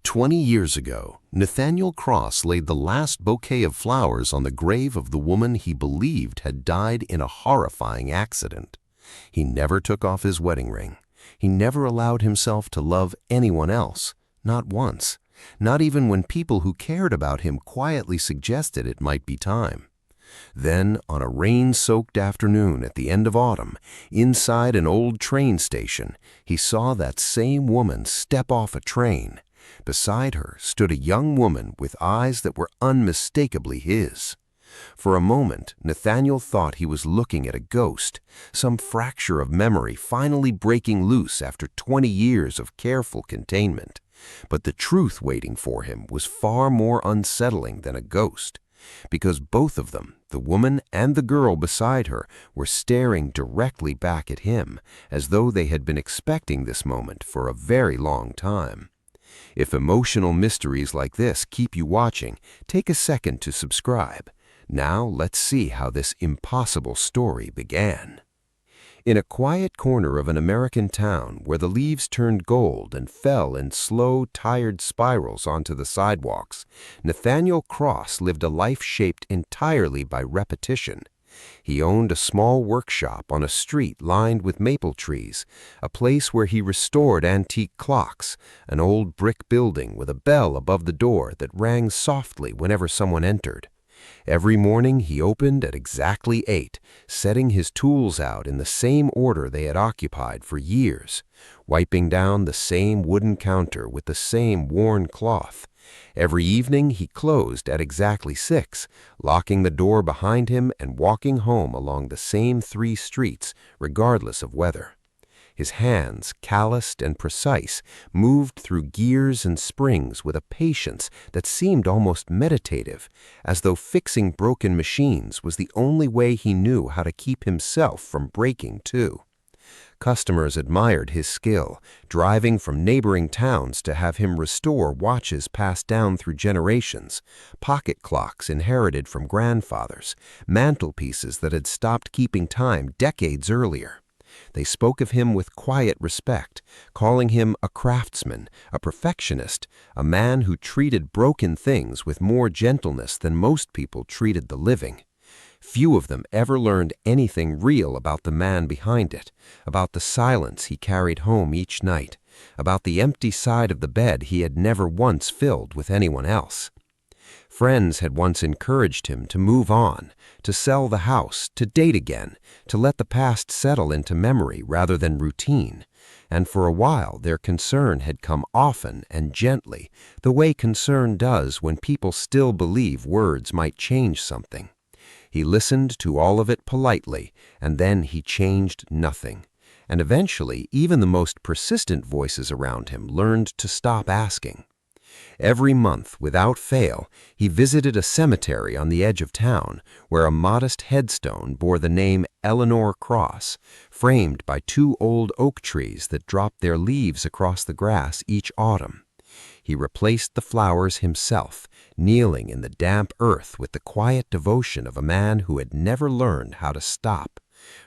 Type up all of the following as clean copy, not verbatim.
20 years ago, Nathaniel Cross laid the last bouquet of flowers on the grave of the woman he believed had died in a horrifying accident. He never took off his wedding ring. He never allowed himself to love anyone else, not once, not even when people who cared about him quietly suggested it might be time. Then, on a rain-soaked afternoon at the end of autumn, inside an old train station, he saw that same woman step off a train. Beside her stood a young woman with eyes that were unmistakably his. For a moment, Nathaniel thought he was looking at a ghost, some fracture of memory finally breaking loose after 20 years of careful containment. But the truth waiting for him was far more unsettling than a ghost, because both of them, the woman and the girl beside her, were staring directly back at him, as though they had been expecting this moment for a very long time. If emotional mysteries like this keep you watching, take a second to subscribe. Now let's see how this impossible story began. In a quiet corner of an American town where the leaves turned gold and fell in slow, tired spirals onto the sidewalks, Nathaniel Cross lived a life shaped entirely by repetition. He owned a small workshop on a street lined with maple trees, a place where he restored antique clocks, an old brick building with a bell above the door that rang softly whenever someone entered. Every morning he opened at exactly 8, setting his tools out in the same order they had occupied for years, wiping down the same wooden counter with the same worn cloth. Every evening he closed at exactly 6, locking the door behind him and walking home along the same 3 streets, regardless of weather. His hands, calloused and precise, moved through gears and springs with a patience that seemed almost meditative, as though fixing broken machines was the only way he knew how to keep himself from breaking too. Customers admired his skill, driving from neighboring towns to have him restore watches passed down through generations, pocket clocks inherited from grandfathers, mantelpieces that had stopped keeping time decades earlier. They spoke of him with quiet respect, calling him a craftsman, a perfectionist, a man who treated broken things with more gentleness than most people treated the living. Few of them ever learned anything real about the man behind it, about the silence he carried home each night, about the empty side of the bed he had never once filled with anyone else. Friends had once encouraged him to move on, to sell the house, to date again, to let the past settle into memory rather than routine. And for a while their concern had come often and gently, the way concern does when people still believe words might change something. He listened to all of it politely, and then he changed nothing. And eventually, even the most persistent voices around him learned to stop asking. Every month, without fail, he visited a cemetery on the edge of town, where a modest headstone bore the name Eleanor Cross, framed by 2 old oak trees that dropped their leaves across the grass each autumn. He replaced the flowers himself, kneeling in the damp earth with the quiet devotion of a man who had never learned how to stop,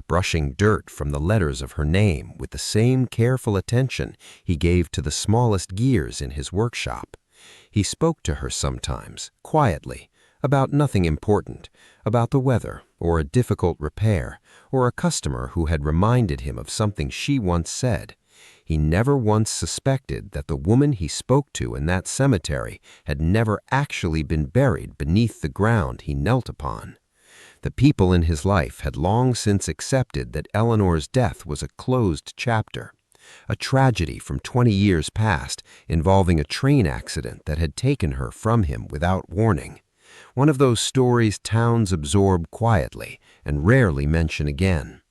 brushing dirt from the letters of her name with the same careful attention he gave to the smallest gears in his workshop. He spoke to her sometimes, quietly, about nothing important, about the weather, or a difficult repair, or a customer who had reminded him of something she once said. He never once suspected that the woman he spoke to in that cemetery had never actually been buried beneath the ground he knelt upon. The people in his life had long since accepted that Eleanor's death was a closed chapter, a tragedy from 20 years past involving a train accident that had taken her from him without warning. One of those stories towns absorb quietly and rarely mention again.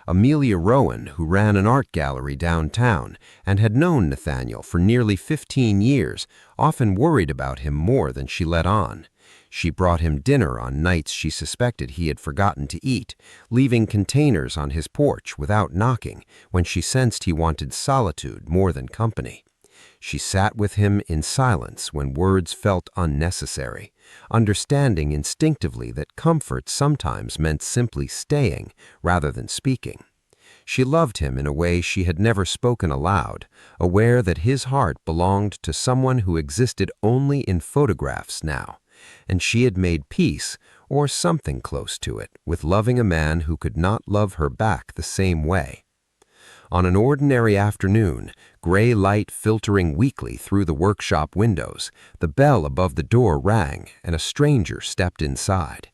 Amelia Rowan, who ran an art gallery downtown and had known Nathaniel for nearly 15 years, often worried about him more than she let on. She brought him dinner on nights she suspected he had forgotten to eat, leaving containers on his porch without knocking when she sensed he wanted solitude more than company. She sat with him in silence when words felt unnecessary, understanding instinctively that comfort sometimes meant simply staying rather than speaking. She loved him in a way she had never spoken aloud, aware that his heart belonged to someone who existed only in photographs now, and she had made peace, or something close to it, with loving a man who could not love her back the same way. On an ordinary afternoon, gray light filtering weakly through the workshop windows, the bell above the door rang and a stranger stepped inside.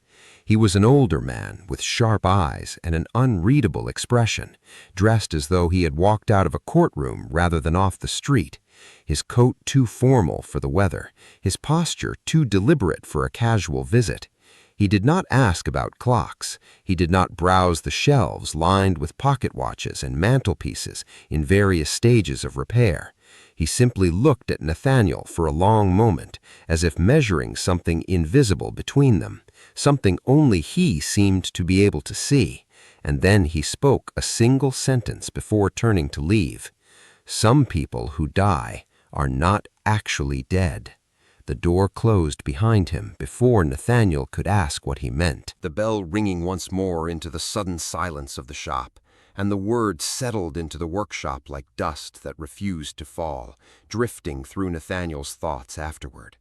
He was an older man with sharp eyes and an unreadable expression, dressed as though he had walked out of a courtroom rather than off the street, his coat too formal for the weather, his posture too deliberate for a casual visit. He did not ask about clocks. He did not browse the shelves lined with pocket watches and mantelpieces in various stages of repair. He simply looked at Nathaniel for a long moment, as if measuring something invisible between them, something only he seemed to be able to see, and then he spoke a single sentence before turning to leave. "Some people who die are not actually dead." The door closed behind him before Nathaniel could ask what he meant. The bell ringing once more into the sudden silence of the shop, and the words settled into the workshop like dust that refused to fall, drifting through Nathaniel's thoughts afterward.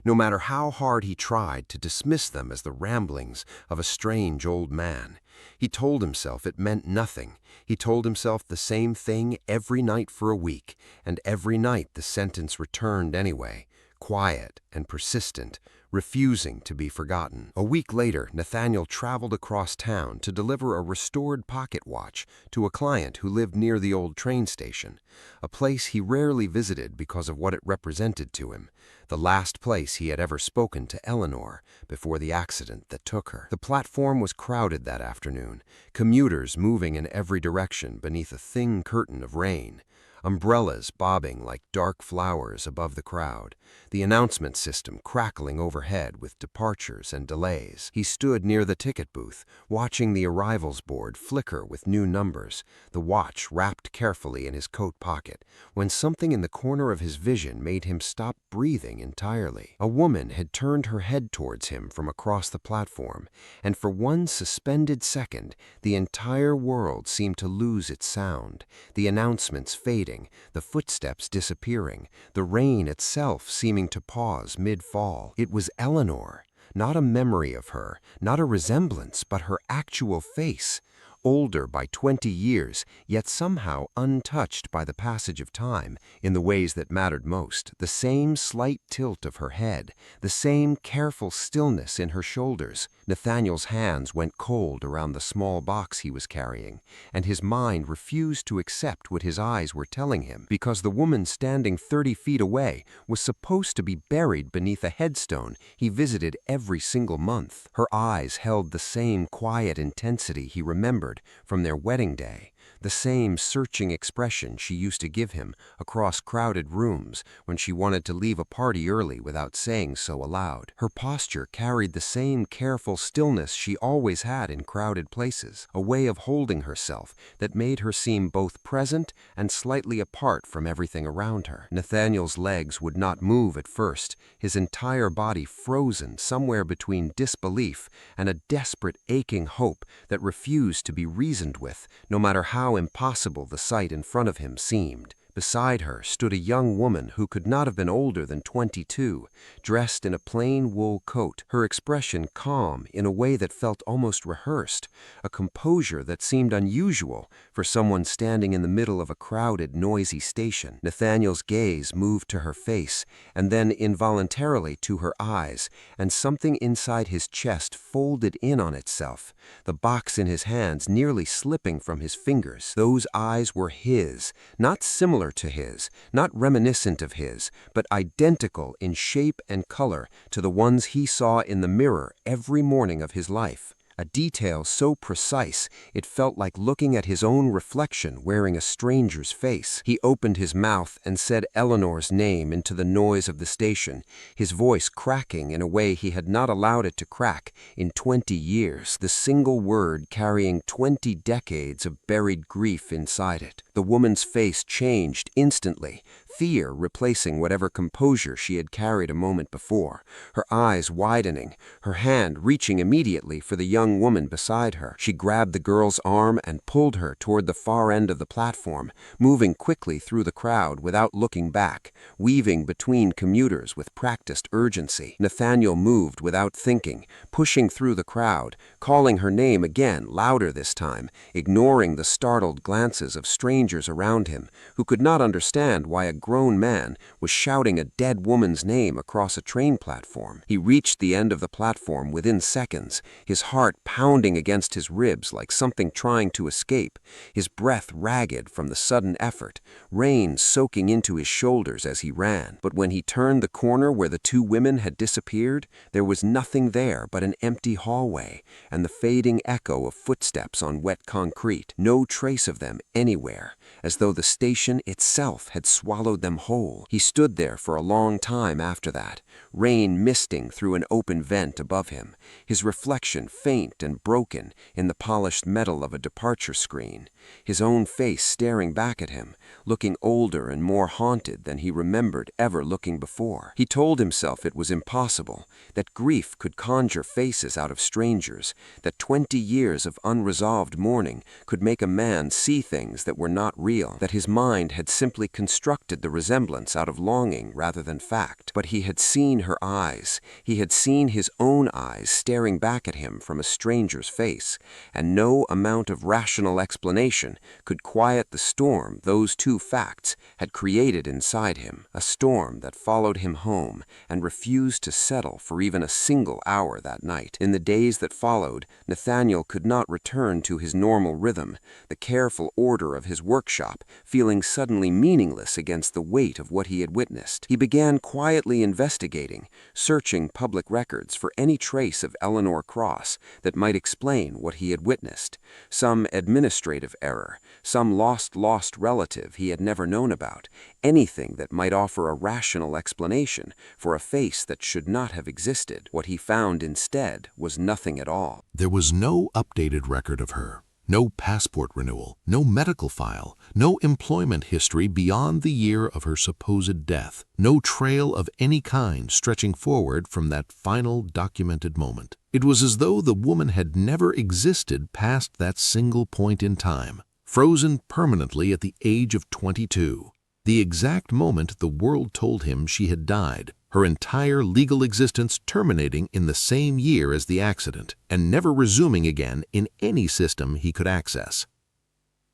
No matter how hard he tried to dismiss them as the ramblings of a strange old man, he told himself it meant nothing. He told himself the same thing every night for a week, and every night the sentence returned anyway, quiet and persistent, refusing to be forgotten. A week later, Nathaniel traveled across town to deliver a restored pocket watch to a client who lived near the old train station, a place he rarely visited because of what it represented to him, the last place he had ever spoken to Eleanor before the accident that took her. The platform was crowded that afternoon, commuters moving in every direction beneath a thin curtain of rain, umbrellas bobbing like dark flowers above the crowd, the announcement system crackling overhead with departures and delays. He stood near the ticket booth, watching the arrivals board flicker with new numbers, the watch wrapped carefully in his coat pocket, when something in the corner of his vision made him stop breathing entirely. A woman had turned her head towards him from across the platform, and for one suspended second, the entire world seemed to lose its sound, the announcements fading, the footsteps disappearing, the rain itself seeming to pause mid-fall. It was Eleanor, not a memory of her, not a resemblance, but her actual face, older by 20 years, yet somehow untouched by the passage of time in the ways that mattered most. The same slight tilt of her head, the same careful stillness in her shoulders. Nathaniel's hands went cold around the small box he was carrying, and his mind refused to accept what his eyes were telling him, because the woman standing 30 feet away was supposed to be buried beneath a headstone he visited every single month. Her eyes held the same quiet intensity he remembered from their wedding day, the same searching expression she used to give him across crowded rooms when she wanted to leave a party early without saying so aloud. Her posture carried the same careful stillness she always had in crowded places, a way of holding herself that made her seem both present and slightly apart from everything around her. Nathaniel's legs would not move at first, his entire body frozen somewhere between disbelief and a desperate aching hope that refused to be reasoned with, no matter how impossible the sight in front of him seemed. Beside her stood a young woman who could not have been older than 22, dressed in a plain wool coat, her expression calm in a way that felt almost rehearsed, a composure that seemed unusual for someone standing in the middle of a crowded, noisy station. Nathaniel's gaze moved to her face, and then involuntarily to her eyes, and something inside his chest folded in on itself, the box in his hands nearly slipping from his fingers. Those eyes were his, not similar to his, not reminiscent of his, but identical in shape and color to the ones he saw in the mirror every morning of his life. A detail so precise it felt like looking at his own reflection wearing a stranger's face. He opened his mouth and said Eleanor's name into the noise of the station, his voice cracking in a way he had not allowed it to crack in 20 years, the single word carrying 20 decades of buried grief inside it. The woman's face changed instantly, fear replacing whatever composure she had carried a moment before, her eyes widening, her hand reaching immediately for the young woman beside her. She grabbed the girl's arm and pulled her toward the far end of the platform, moving quickly through the crowd without looking back, weaving between commuters with practiced urgency. Nathaniel moved without thinking, pushing through the crowd, calling her name again, louder this time, ignoring the startled glances of strangers around him, who could not understand why a grown man was shouting a dead woman's name across a train platform. He reached the end of the platform within seconds, his heart pounding against his ribs like something trying to escape, his breath ragged from the sudden effort, rain soaking into his shoulders as he ran. But when he turned the corner where the two women had disappeared, there was nothing there but an empty hallway and the fading echo of footsteps on wet concrete. No trace of them anywhere, as though the station itself had swallowed them whole. He stood there for a long time after that, rain misting through an open vent above him, his reflection faint and broken in the polished metal of a departure screen, his own face staring back at him, looking older and more haunted than he remembered ever looking before. He told himself it was impossible, that grief could conjure faces out of strangers, that 20 years of unresolved mourning could make a man see things that were not real, that his mind had simply constructed the resemblance out of longing rather than fact. But he had seen her eyes, he had seen his own eyes staring back at him from a stranger's face, and no amount of rational explanation could quiet the storm those two facts had created inside him, a storm that followed him home and refused to settle for even a single hour that night. In the days that followed, Nathaniel could not return to his normal rhythm, the careful order of his workshop feeling suddenly meaningless against the weight of what he had witnessed. He began quietly investigating, searching public records for any trace of Eleanor Cross that might explain what he had witnessed, some administrative error, some lost relative he had never known about, anything that might offer a rational explanation for a face that should not have existed. What he found instead was nothing at all. There was no updated record of her, no passport renewal, no medical file, no employment history beyond the year of her supposed death, no trail of any kind stretching forward from that final documented moment. It was as though the woman had never existed past that single point in time, frozen permanently at the age of 22, the exact moment the world told him she had died, her entire legal existence terminating in the same year as the accident and never resuming again in any system he could access.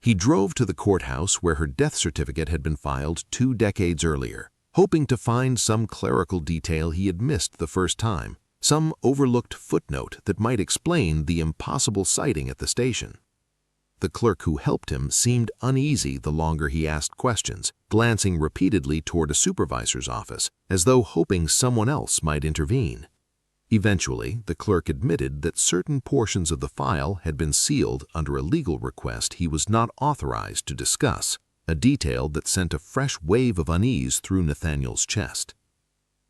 He drove to the courthouse where her death certificate had been filed 2 decades earlier, hoping to find some clerical detail he had missed the first time, some overlooked footnote that might explain the impossible sighting at the station. The clerk who helped him seemed uneasy the longer he asked questions, glancing repeatedly toward a supervisor's office, as though hoping someone else might intervene. Eventually, the clerk admitted that certain portions of the file had been sealed under a legal request he was not authorized to discuss, a detail that sent a fresh wave of unease through Nathaniel's chest.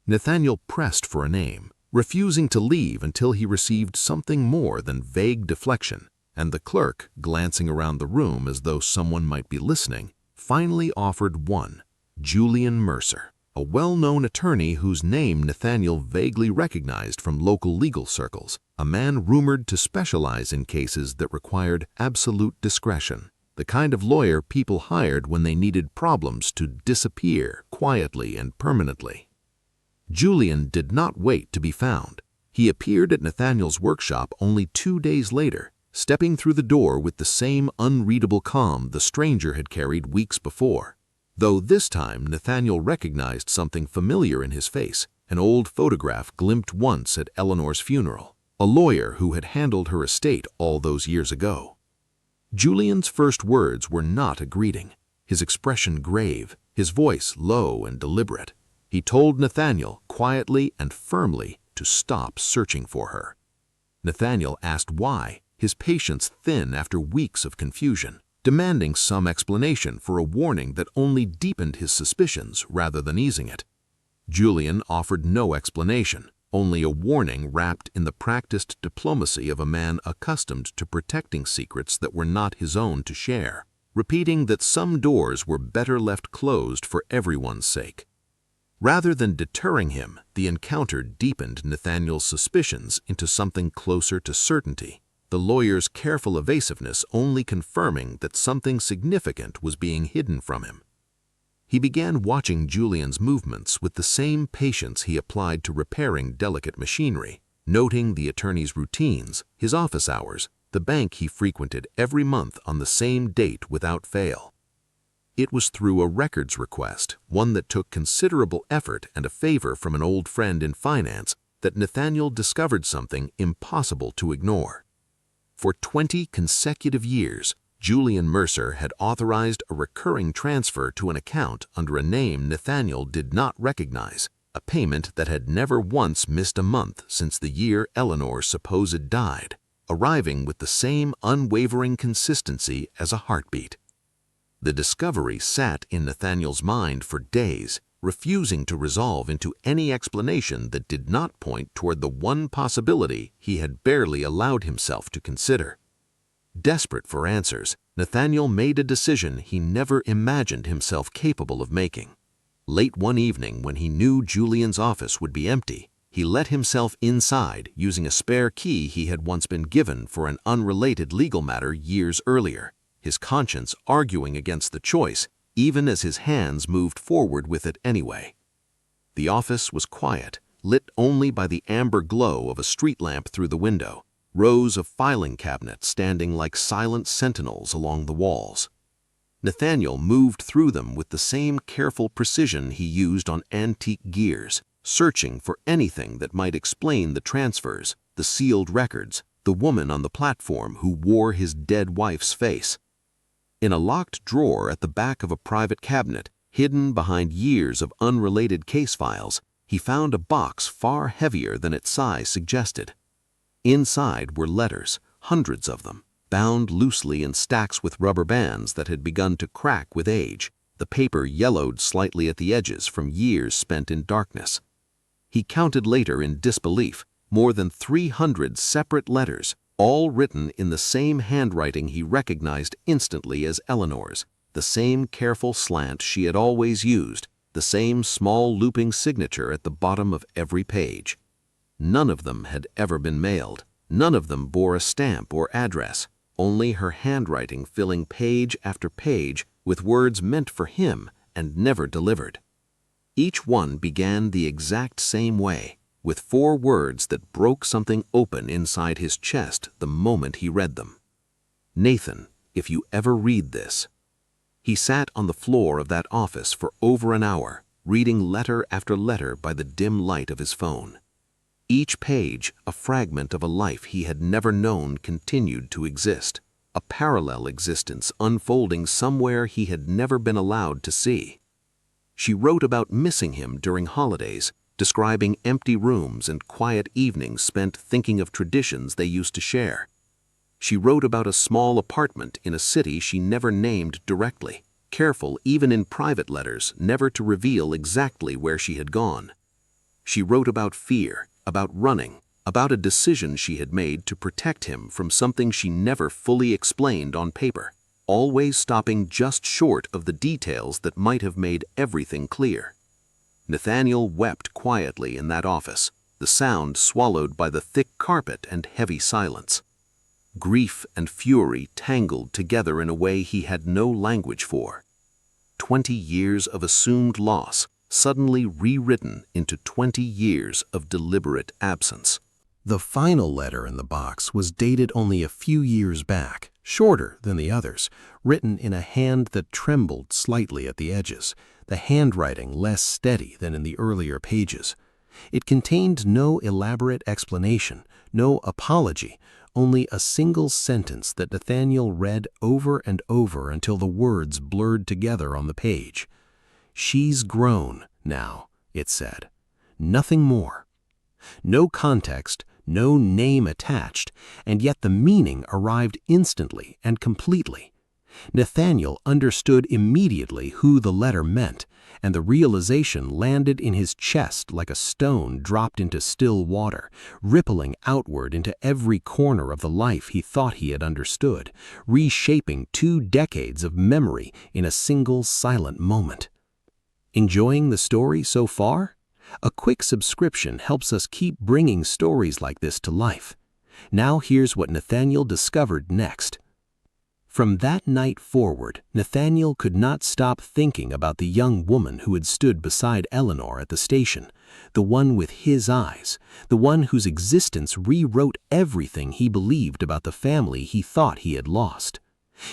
Nathaniel pressed for a name, refusing to leave until he received something more than vague deflection, and the clerk, glancing around the room as though someone might be listening, finally offered one, Julian Mercer, a well-known attorney whose name Nathaniel vaguely recognized from local legal circles, a man rumored to specialize in cases that required absolute discretion, the kind of lawyer people hired when they needed problems to disappear quietly and permanently. Julian did not wait to be found. He appeared at Nathaniel's workshop only 2 days later, stepping through the door with the same unreadable calm the stranger had carried weeks before. Though this time Nathaniel recognized something familiar in his face, an old photograph glimpsed once at Eleanor's funeral, a lawyer who had handled her estate all those years ago. Julian's first words were not a greeting, his expression grave, his voice low and deliberate. He told Nathaniel quietly and firmly to stop searching for her. Nathaniel asked why, his patience thin after weeks of confusion, demanding some explanation for a warning that only deepened his suspicions rather than easing it. Julian offered no explanation, only a warning wrapped in the practiced diplomacy of a man accustomed to protecting secrets that were not his own to share. repeating that some doors were better left closed for everyone's sake. Rather than deterring him, the encounter deepened Nathaniel's suspicions into something closer to certainty, the lawyer's careful evasiveness only confirming that something significant was being hidden from him. He began watching Julian's movements with the same patience he applied to repairing delicate machinery, noting the attorney's routines, his office hours, the bank he frequented every month on the same date without fail. It was through a records request, one that took considerable effort and a favor from an old friend in finance, that Nathaniel discovered something impossible to ignore. For 20 consecutive years, Julian Mercer had authorized a recurring transfer to an account under a name Nathaniel did not recognize, a payment that had never once missed a month since the year Eleanor supposed died, arriving with the same unwavering consistency as a heartbeat. The discovery sat in Nathaniel's mind for days, refusing to resolve into any explanation that did not point toward the one possibility he had barely allowed himself to consider. Desperate for answers, Nathaniel made a decision he never imagined himself capable of making. Late one evening, when he knew Julian's office would be empty, he let himself inside using a spare key he had once been given for an unrelated legal matter years earlier, his conscience arguing against the choice, even as his hands moved forward with it anyway. The office was quiet, lit only by the amber glow of a street lamp through the window, rows of filing cabinets standing like silent sentinels along the walls. Nathaniel moved through them with the same careful precision he used on antique gears, searching for anything that might explain the transfers, the sealed records, the woman on the platform who wore his dead wife's face. In a locked drawer at the back of a private cabinet, hidden behind years of unrelated case files, he found a box far heavier than its size suggested. Inside were letters, hundreds of them, bound loosely in stacks with rubber bands that had begun to crack with age, the paper yellowed slightly at the edges from years spent in darkness. He counted later in disbelief, more than 300 separate letters, all written in the same handwriting he recognized instantly as Eleanor's, the same careful slant she had always used, the same small looping signature at the bottom of every page. None of them had ever been mailed. None of them bore a stamp or address, only her handwriting filling page after page with words meant for him and never delivered. Each one began the exact same way, with 4 words that broke something open inside his chest the moment he read them. Nathan, if you ever read this. He sat on the floor of that office for over an hour, reading letter after letter by the dim light of his phone. Each page, a fragment of a life he had never known continued to exist, a parallel existence unfolding somewhere he had never been allowed to see. She wrote about missing him during holidays, describing empty rooms and quiet evenings spent thinking of traditions they used to share. She wrote about a small apartment in a city she never named directly, careful even in private letters never to reveal exactly where she had gone. She wrote about fear, about running, about a decision she had made to protect him from something she never fully explained on paper, always stopping just short of the details that might have made everything clear. Nathaniel wept quietly in that office, the sound swallowed by the thick carpet and heavy silence. Grief and fury tangled together in a way he had no language for. 20 years of assumed loss, suddenly rewritten into 20 years of deliberate absence. The final letter in the box was dated only a few years back, shorter than the others, written in a hand that trembled slightly at the edges, the handwriting less steady than in the earlier pages. It contained no elaborate explanation, no apology, only a single sentence that Nathaniel read over and over until the words blurred together on the page. "She's grown now," it said. Nothing more. No context, no name attached, and yet the meaning arrived instantly and completely. Nathaniel understood immediately who the letter meant, and the realization landed in his chest like a stone dropped into still water, rippling outward into every corner of the life he thought he had understood, reshaping 2 decades of memory in a single silent moment. Enjoying the story so far? A quick subscription helps us keep bringing stories like this to life. Now here's what Nathaniel discovered next. From that night forward, Nathaniel could not stop thinking about the young woman who had stood beside Eleanor at the station, the one with his eyes, the one whose existence rewrote everything he believed about the family he thought he had lost.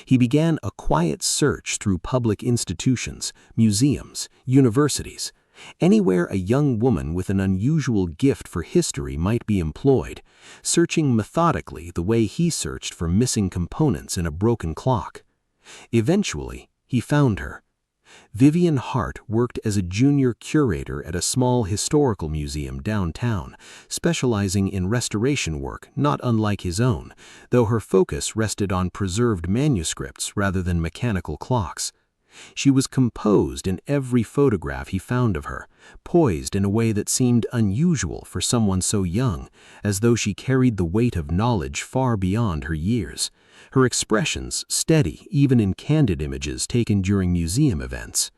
He began a quiet search through public institutions, museums, universities, anywhere a young woman with an unusual gift for history might be employed, searching methodically the way he searched for missing components in a broken clock. Eventually, he found her. Vivian Hart worked as a junior curator at a small historical museum downtown, specializing in restoration work not unlike his own, though her focus rested on preserved manuscripts rather than mechanical clocks. She was composed in every photograph he found of her, poised in a way that seemed unusual for someone so young, as though she carried the weight of knowledge far beyond her years, her expressions steady even in candid images taken during museum events.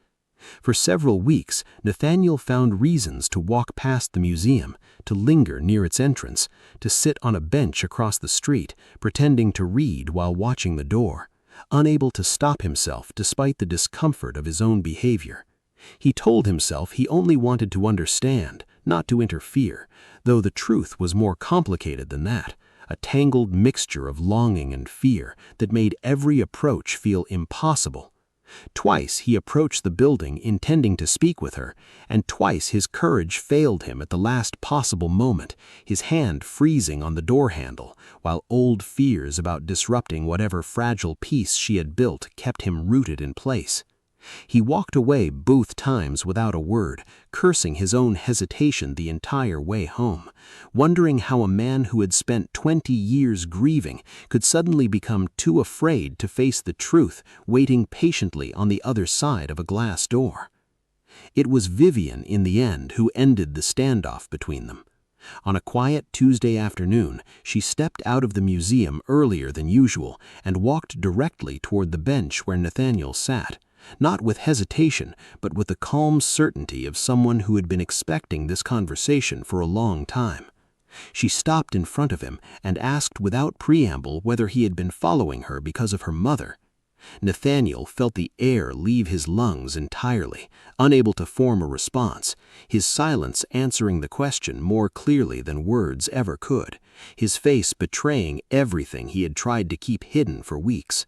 For several weeks, Nathaniel found reasons to walk past the museum, to linger near its entrance, to sit on a bench across the street, pretending to read while watching the door, unable to stop himself despite the discomfort of his own behavior. He told himself he only wanted to understand, not to interfere, though the truth was more complicated than that, a tangled mixture of longing and fear that made every approach feel impossible. Twice he approached the building intending to speak with her, and twice his courage failed him at the last possible moment, his hand freezing on the door handle, while old fears about disrupting whatever fragile peace she had built kept him rooted in place. He walked away both times without a word, cursing his own hesitation the entire way home, wondering how a man who had spent 20 years grieving could suddenly become too afraid to face the truth, waiting patiently on the other side of a glass door. It was Vivian, in the end, who ended the standoff between them. On a quiet Tuesday afternoon, she stepped out of the museum earlier than usual and walked directly toward the bench where Nathaniel sat, not with hesitation, but with the calm certainty of someone who had been expecting this conversation for a long time. She stopped in front of him and asked without preamble whether he had been following her because of her mother. Nathaniel felt the air leave his lungs entirely, unable to form a response, his silence answering the question more clearly than words ever could, his face betraying everything he had tried to keep hidden for weeks.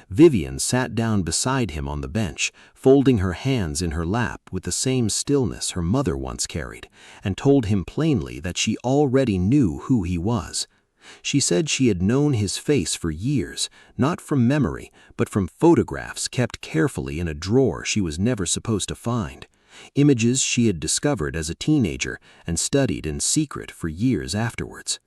Vivian sat down beside him on the bench, folding her hands in her lap with the same stillness her mother once carried, and told him plainly that she already knew who he was. She said she had known his face for years, not from memory, but from photographs kept carefully in a drawer she was never supposed to find, images she had discovered as a teenager and studied in secret for years afterwards.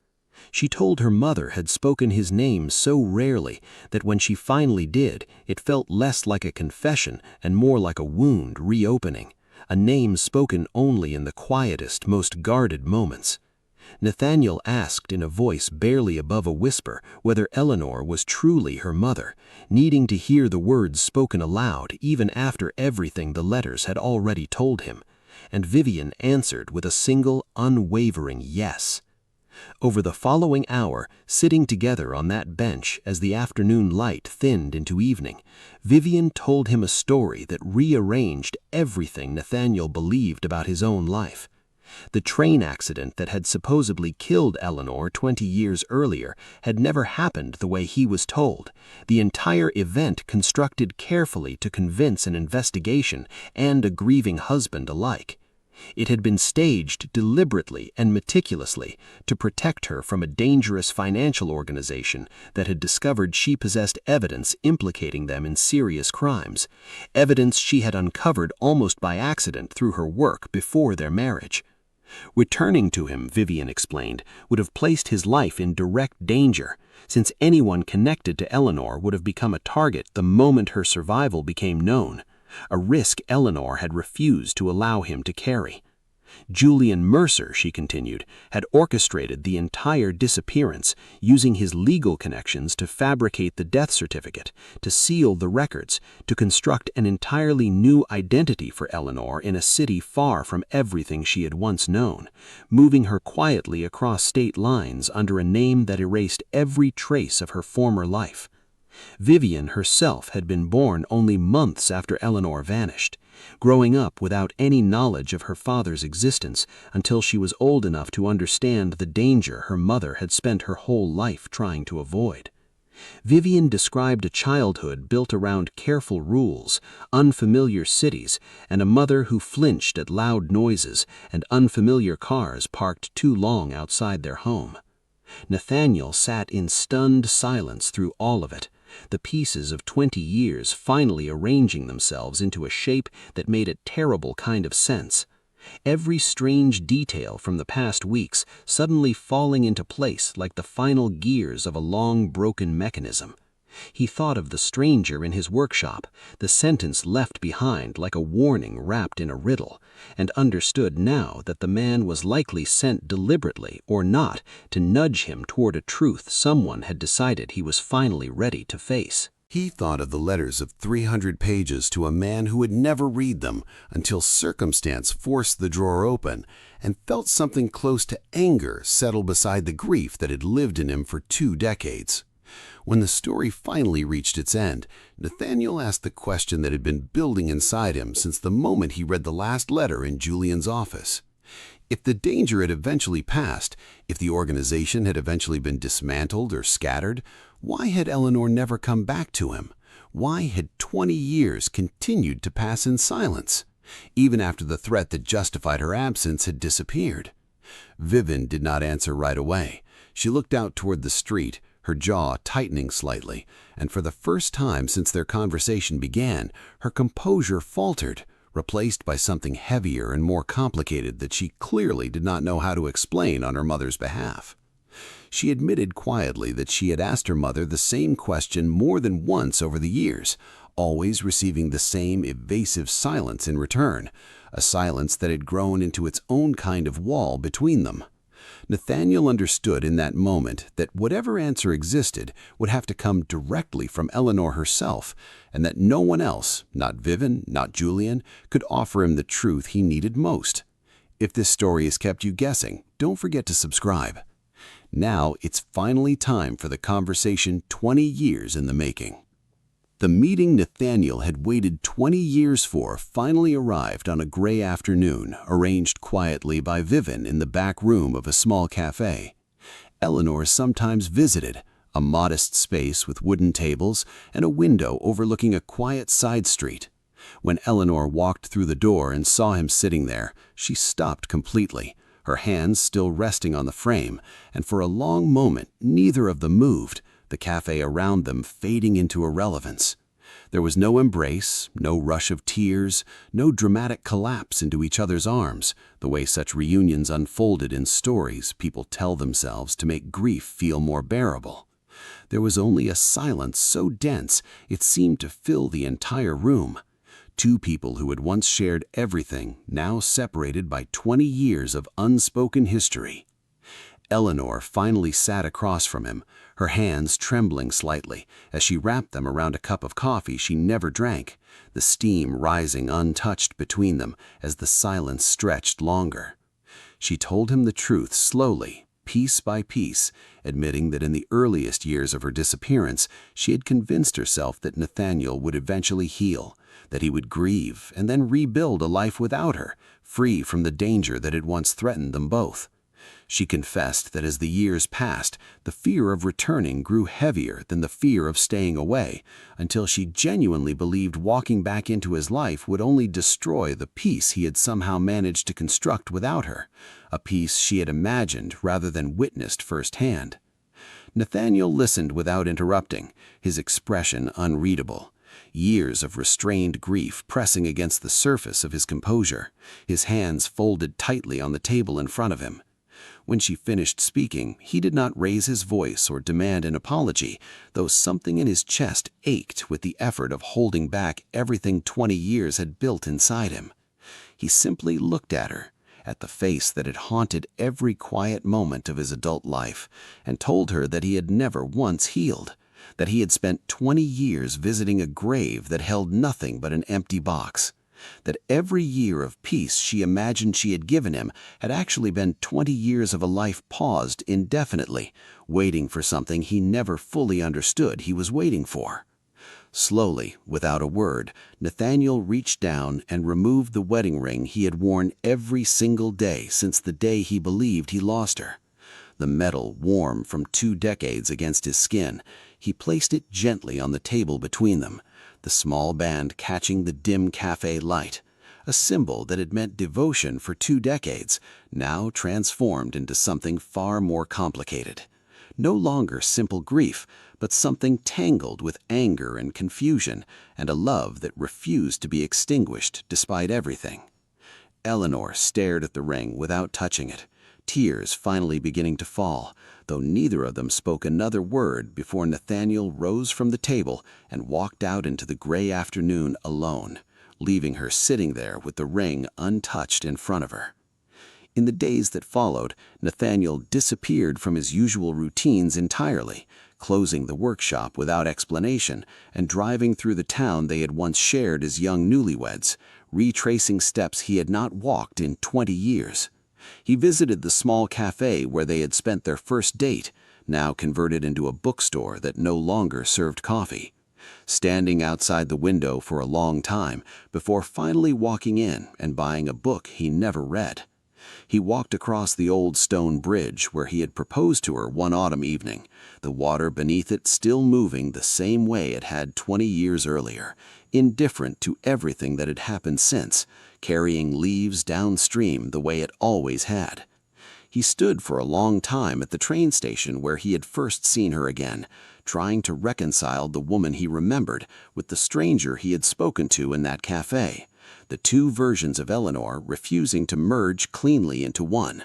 She told her mother had spoken his name so rarely that when she finally did, it felt less like a confession and more like a wound reopening, a name spoken only in the quietest, most guarded moments. Nathaniel asked in a voice barely above a whisper whether Eleanor was truly her mother, needing to hear the words spoken aloud even after everything the letters had already told him, and Vivian answered with a single, unwavering yes. Over the following hour, sitting together on that bench as the afternoon light thinned into evening, Vivian told him a story that rearranged everything Nathaniel believed about his own life. The train accident that had supposedly killed Eleanor 20 years earlier had never happened the way he was told, the entire event constructed carefully to convince an investigation and a grieving husband alike. It had been staged deliberately and meticulously to protect her from a dangerous financial organization that had discovered she possessed evidence implicating them in serious crimes, evidence she had uncovered almost by accident through her work before their marriage. Returning to him, Vivian explained, would have placed his life in direct danger, since anyone connected to Eleanor would have become a target the moment her survival became known, a risk Eleanor had refused to allow him to carry. Julian Mercer, she continued, had orchestrated the entire disappearance, using his legal connections to fabricate the death certificate, to seal the records, to construct an entirely new identity for Eleanor in a city far from everything she had once known, moving her quietly across state lines under a name that erased every trace of her former life. Vivian herself had been born only months after Eleanor vanished, growing up without any knowledge of her father's existence until she was old enough to understand the danger her mother had spent her whole life trying to avoid. Vivian described a childhood built around careful rules, unfamiliar cities, and a mother who flinched at loud noises and unfamiliar cars parked too long outside their home. Nathaniel sat in stunned silence through all of it, the pieces of 20 years finally arranging themselves into a shape that made a terrible kind of sense. Every strange detail from the past weeks suddenly falling into place like the final gears of a long broken mechanism. He thought of the stranger in his workshop, the sentence left behind like a warning wrapped in a riddle, and understood now that the man was likely sent deliberately or not to nudge him toward a truth someone had decided he was finally ready to face. He thought of the letters of 300 pages to a man who would never read them until circumstance forced the drawer open, and felt something close to anger settle beside the grief that had lived in him for 2 decades. When the story finally reached its end, Nathaniel asked the question that had been building inside him since the moment he read the last letter in Julian's office. If the danger had eventually passed, if the organization had eventually been dismantled or scattered, why had Eleanor never come back to him? Why had 20 years continued to pass in silence, even after the threat that justified her absence had disappeared? Vivian did not answer right away. She looked out toward the street, her jaw tightening slightly, and for the first time since their conversation began, her composure faltered, replaced by something heavier and more complicated that she clearly did not know how to explain on her mother's behalf. She admitted quietly that she had asked her mother the same question more than once over the years, always receiving the same evasive silence in return, a silence that had grown into its own kind of wall between them. Nathaniel understood in that moment that whatever answer existed would have to come directly from Eleanor herself, and that no one else, not Vivian, not Julian, could offer him the truth he needed most. If this story has kept you guessing, don't forget to subscribe. Now it's finally time for the conversation 20 years in the making. The meeting Nathaniel had waited 20 years for finally arrived on a gray afternoon, arranged quietly by Vivian in the back room of a small cafe. Eleanor sometimes visited, a modest space with wooden tables and a window overlooking a quiet side street. When Eleanor walked through the door and saw him sitting there, she stopped completely, her hands still resting on the frame, and for a long moment neither of them moved, the cafe around them fading into irrelevance. There was no embrace, no rush of tears, no dramatic collapse into each other's arms, the way such reunions unfolded in stories people tell themselves to make grief feel more bearable. There was only a silence so dense it seemed to fill the entire room. Two people who had once shared everything, now separated by 20 years of unspoken history. Eleanor finally sat across from him, her hands trembling slightly as she wrapped them around a cup of coffee she never drank, the steam rising untouched between them as the silence stretched longer. She told him the truth slowly, piece by piece, admitting that in the earliest years of her disappearance she had convinced herself that Nathaniel would eventually heal, that he would grieve and then rebuild a life without her, free from the danger that had once threatened them both. She confessed that as the years passed, the fear of returning grew heavier than the fear of staying away, until she genuinely believed walking back into his life would only destroy the peace he had somehow managed to construct without her, a peace she had imagined rather than witnessed firsthand. Nathaniel listened without interrupting, his expression unreadable. Years of restrained grief pressing against the surface of his composure, his hands folded tightly on the table in front of him. When she finished speaking, he did not raise his voice or demand an apology, though something in his chest ached with the effort of holding back everything 20 years had built inside him. He simply looked at her, at the face that had haunted every quiet moment of his adult life, and told her that he had never once healed, that he had spent 20 years visiting a grave that held nothing but an empty box, that every year of peace she imagined she had given him had actually been 20 years of a life paused indefinitely, waiting for something he never fully understood he was waiting for. Slowly, without a word, Nathaniel reached down and removed the wedding ring he had worn every single day since the day he believed he lost her. The metal warm from 2 decades against his skin, he placed it gently on the table between them, the small band catching the dim cafe light, a symbol that had meant devotion for 2 decades, now transformed into something far more complicated. No longer simple grief, but something tangled with anger and confusion, and a love that refused to be extinguished despite everything. Eleanor stared at the ring without touching it, tears finally beginning to fall, though neither of them spoke another word before Nathaniel rose from the table and walked out into the gray afternoon alone, leaving her sitting there with the ring untouched in front of her. In the days that followed, Nathaniel disappeared from his usual routines entirely, closing the workshop without explanation and driving through the town they had once shared as young newlyweds, retracing steps he had not walked in 20 years. He visited the small cafe where they had spent their first date, now converted into a bookstore that no longer served coffee, standing outside the window for a long time before finally walking in and buying a book he never read. He walked across the old stone bridge where he had proposed to her one autumn evening, the water beneath it still moving the same way it had 20 years earlier, indifferent to everything that had happened since, carrying leaves downstream the way it always had. He stood for a long time at the train station where he had first seen her again, trying to reconcile the woman he remembered with the stranger he had spoken to in that cafe, the 2 versions of Eleanor refusing to merge cleanly into one.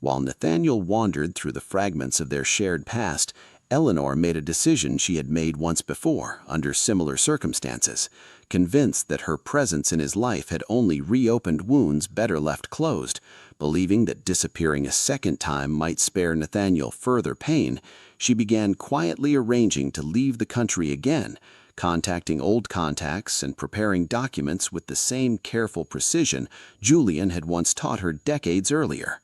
While Nathaniel wandered through the fragments of their shared past, Eleanor made a decision she had made once before, under similar circumstances, convinced that her presence in his life had only reopened wounds better left closed. Believing that disappearing a second time might spare Nathaniel further pain, she began quietly arranging to leave the country again, contacting old contacts and preparing documents with the same careful precision Julian had once taught her decades earlier.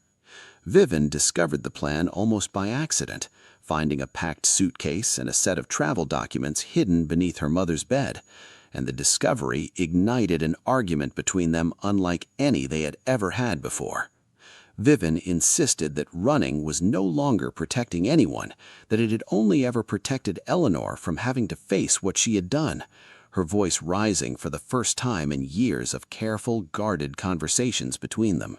Vivian discovered the plan almost by accident, finding a packed suitcase and a set of travel documents hidden beneath her mother's bed, and the discovery ignited an argument between them unlike any they had ever had before. Vivian insisted that running was no longer protecting anyone, that it had only ever protected Eleanor from having to face what she had done, her voice rising for the first time in years of careful, guarded conversations between them.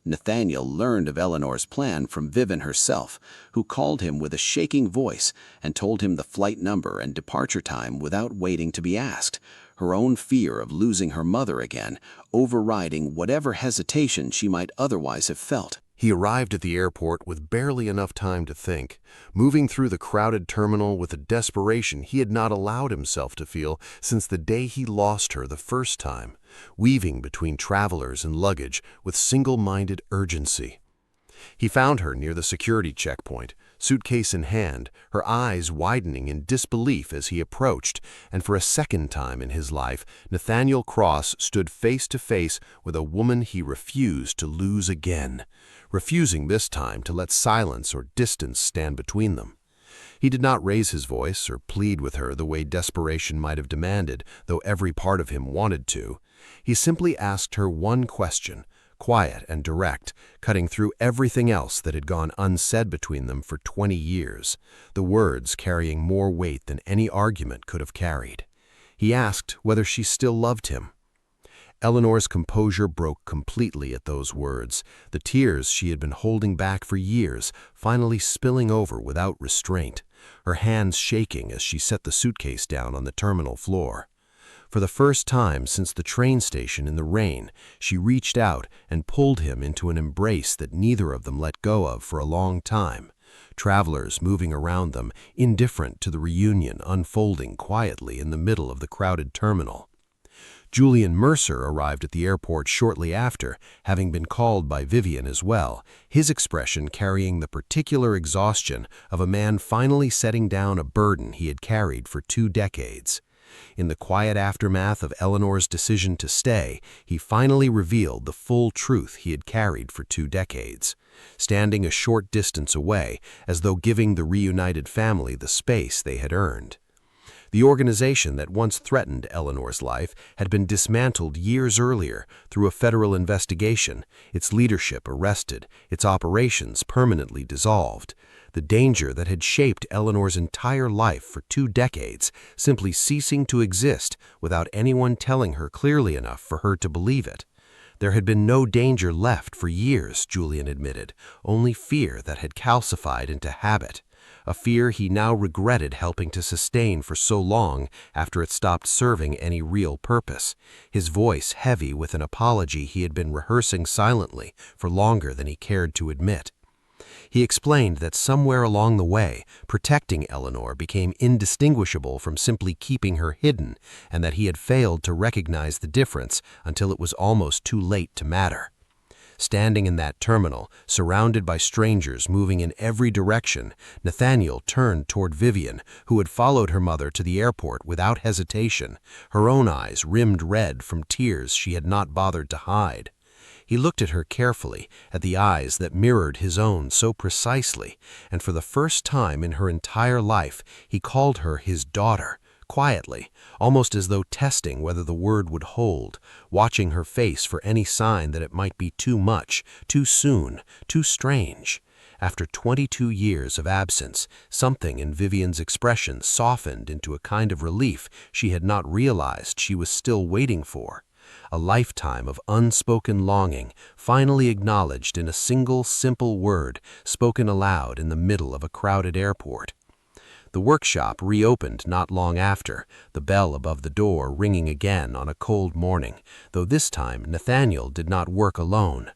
Nathaniel learned of Eleanor's plan from Vivian herself, who called him with a shaking voice and told him the flight number and departure time without waiting to be asked, her own fear of losing her mother again, overriding whatever hesitation she might otherwise have felt. He arrived at the airport with barely enough time to think, moving through the crowded terminal with a desperation he had not allowed himself to feel since the day he lost her the first time, weaving between travelers and luggage with single-minded urgency. He found her near the security checkpoint, suitcase in hand, her eyes widening in disbelief as he approached, and for a second time in his life, Nathaniel Cross stood face to face with a woman he refused to lose again, refusing this time to let silence or distance stand between them. He did not raise his voice or plead with her the way desperation might have demanded, though every part of him wanted to. He simply asked her one question, quiet and direct, cutting through everything else that had gone unsaid between them for 20 years, the words carrying more weight than any argument could have carried. He asked whether she still loved him. Eleanor's composure broke completely at those words, the tears she had been holding back for years finally spilling over without restraint, her hands shaking as she set the suitcase down on the terminal floor. For the first time since the train station in the rain, she reached out and pulled him into an embrace that neither of them let go of for a long time. Travelers moving around them, indifferent to the reunion unfolding quietly in the middle of the crowded terminal. Julian Mercer arrived at the airport shortly after, having been called by Vivian as well, his expression carrying the particular exhaustion of a man finally setting down a burden he had carried for 2 decades. In the quiet aftermath of Eleanor's decision to stay, he finally revealed the full truth he had carried for 2 decades. Standing a short distance away, as though giving the reunited family the space they had earned. The organization that once threatened Eleanor's life had been dismantled years earlier through a federal investigation, its leadership arrested, its operations permanently dissolved. The danger that had shaped Eleanor's entire life for 2 decades simply ceasing to exist without anyone telling her clearly enough for her to believe it. There had been no danger left for years, Julian admitted, only fear that had calcified into habit. A fear he now regretted helping to sustain for so long after it stopped serving any real purpose, his voice heavy with an apology he had been rehearsing silently for longer than he cared to admit. He explained that somewhere along the way, protecting Eleanor became indistinguishable from simply keeping her hidden, and that he had failed to recognize the difference until it was almost too late to matter. Standing in that terminal, surrounded by strangers moving in every direction, Nathaniel turned toward Vivian, who had followed her mother to the airport without hesitation, her own eyes rimmed red from tears she had not bothered to hide. He looked at her carefully, at the eyes that mirrored his own so precisely, and for the first time in her entire life, he called her his daughter, quietly, almost as though testing whether the word would hold, watching her face for any sign that it might be too much, too soon, too strange. After 22 years of absence, something in Vivian's expression softened into a kind of relief she had not realized she was still waiting for. A lifetime of unspoken longing, finally acknowledged in a single simple word, spoken aloud in the middle of a crowded airport. The workshop reopened not long after, the bell above the door ringing again on a cold morning, though this time Nathaniel did not work alone.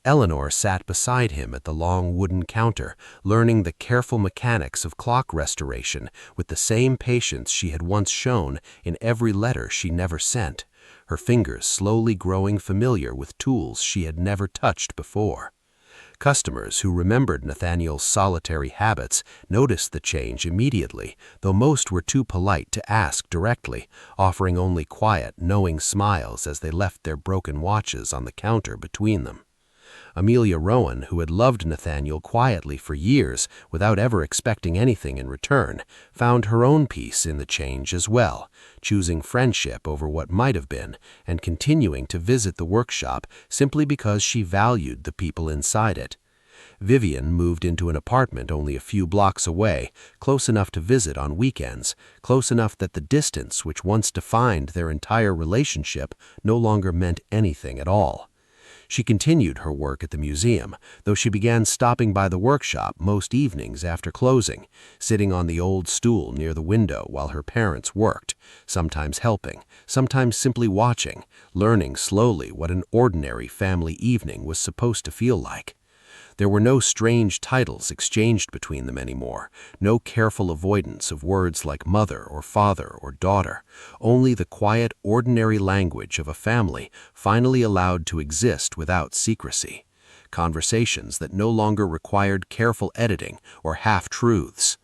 Eleanor sat beside him at the long wooden counter, learning the careful mechanics of clock restoration with the same patience she had once shown in every letter she never sent, her fingers slowly growing familiar with tools she had never touched before. Customers who remembered Nathaniel's solitary habits noticed the change immediately, though most were too polite to ask directly, offering only quiet, knowing smiles as they left their broken watches on the counter between them. Amelia Rowan, who had loved Nathaniel quietly for years without ever expecting anything in return, found her own peace in the change as well, choosing friendship over what might have been and continuing to visit the workshop simply because she valued the people inside it. Vivian moved into an apartment only a few blocks away, close enough to visit on weekends, close enough that the distance which once defined their entire relationship no longer meant anything at all. She continued her work at the museum, though she began stopping by the workshop most evenings after closing, sitting on the old stool near the window while her parents worked, sometimes helping, sometimes simply watching, learning slowly what an ordinary family evening was supposed to feel like. There were no strange titles exchanged between them anymore, no careful avoidance of words like mother or father or daughter, only the quiet, ordinary language of a family finally allowed to exist without secrecy, conversations that no longer required careful editing or half-truths.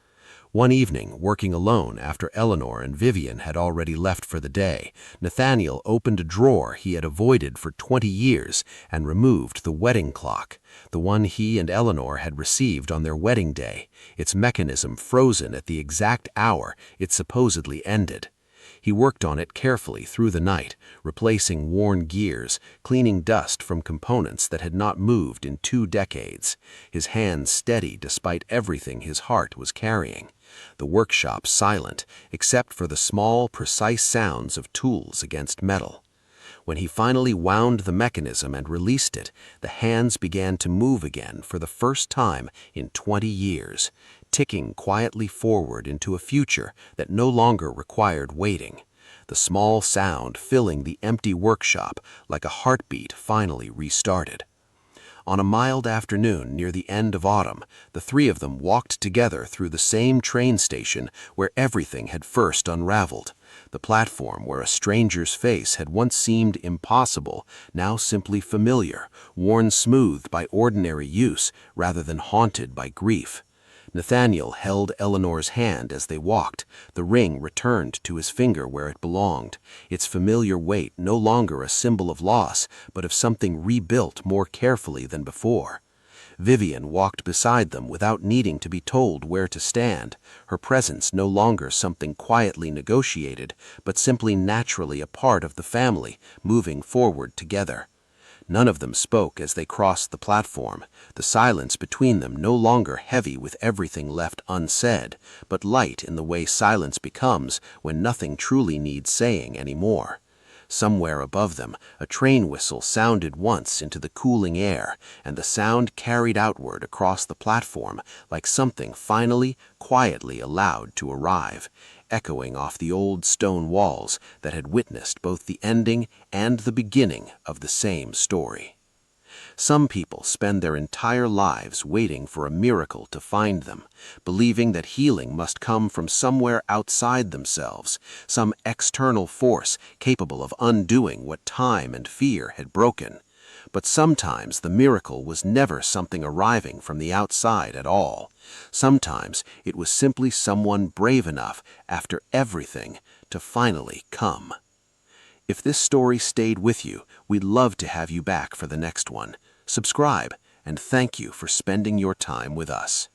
One evening, working alone after Eleanor and Vivian had already left for the day, Nathaniel opened a drawer he had avoided for 20 years and removed the wedding clock, the one he and Eleanor had received on their wedding day, its mechanism frozen at the exact hour it supposedly ended. He worked on it carefully through the night, replacing worn gears, cleaning dust from components that had not moved in 2 decades, his hands steady despite everything his heart was carrying. The workshop silent, except for the small, precise sounds of tools against metal. When he finally wound the mechanism and released it, the hands began to move again for the first time in 20 years, ticking quietly forward into a future that no longer required waiting. the small sound filling the empty workshop like a heartbeat finally restarted. On a mild afternoon near the end of autumn, the three of them walked together through the same train station where everything had first unraveled. The platform where a stranger's face had once seemed impossible, now simply familiar, worn smooth by ordinary use rather than haunted by grief. Nathaniel held Eleanor's hand as they walked, the ring returned to his finger where it belonged, its familiar weight no longer a symbol of loss, but of something rebuilt more carefully than before. Vivian walked beside them without needing to be told where to stand, her presence no longer something quietly negotiated, but simply naturally a part of the family, moving forward together. None of them spoke as they crossed the platform, the silence between them no longer heavy with everything left unsaid, but light in the way silence becomes when nothing truly needs saying anymore. Somewhere above them, a train whistle sounded once into the cooling air, and the sound carried outward across the platform like something finally, quietly allowed to arrive, echoing off the old stone walls that had witnessed both the ending and the beginning of the same story. Some people spend their entire lives waiting for a miracle to find them, believing that healing must come from somewhere outside themselves, some external force capable of undoing what time and fear had broken. But sometimes the miracle was never something arriving from the outside at all. Sometimes it was simply someone brave enough, after everything, to finally come. If this story stayed with you, we'd love to have you back for the next one. Subscribe, and thank you for spending your time with us.